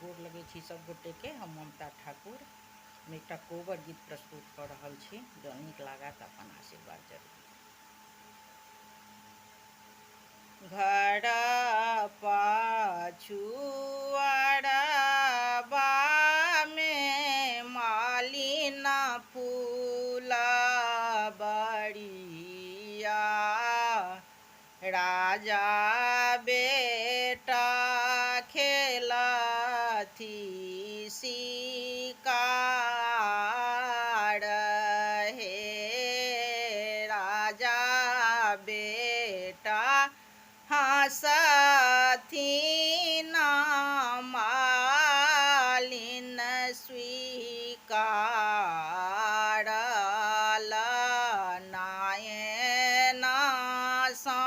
गोर लगे छी सब गोटे के। हम ममता ठाकुर हम एक कोबर गीत प्रस्तुत कर रहल छी। जो नीक लागत अपन आशीर्वाद जरूर। घर पछुआरबा में मालिन फूला बड़िया, राजा बेटा खेलथी शिकार। हे राजा बेटा हँसथिन मालिन स्वीकार। नायन सँ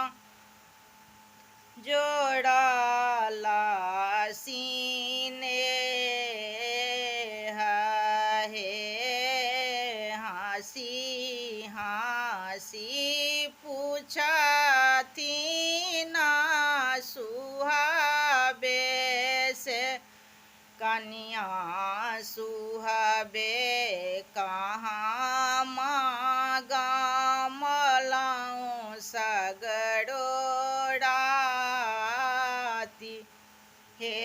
जोड़ल सिनेह, हे हँसी हँसी पूछथिन सुहबे से, कनिया सुहबे कहाँ मांगमलौं सगरो राति। हे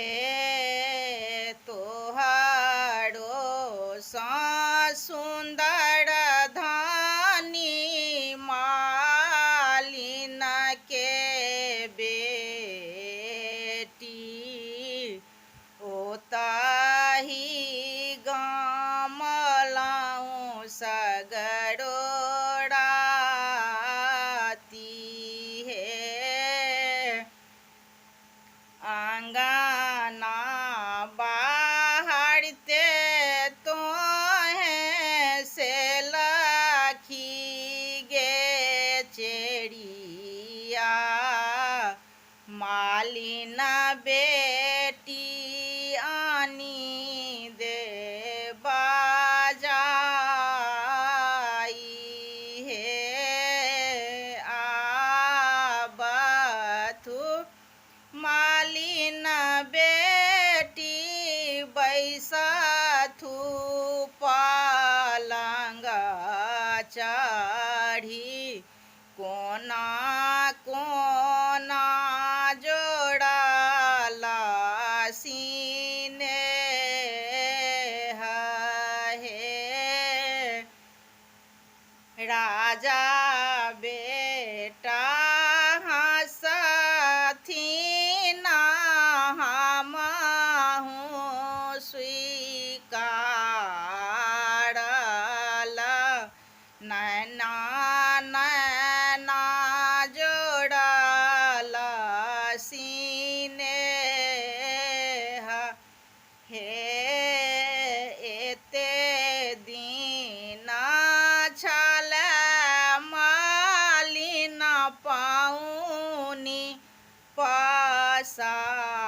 तोहरो सँ सुंदर धानी मालिन के बेटी, ओतहि गमलौं सगरो राति। हे आंगना बाहरते तोहें से लखी गे चेरिया, मालिन बेटी आनी दे बाजाई। हे आबथु मालिन बेटी बैसथु पलंग चढ़ी, कोना कोना जोड़ल सिनेह। हे राजा बेटा हँसथिन हमहु स्वीकार। नैना नैना जोड़ल सिनेह। हे एते दिन छल मालिन पाउनी पसार।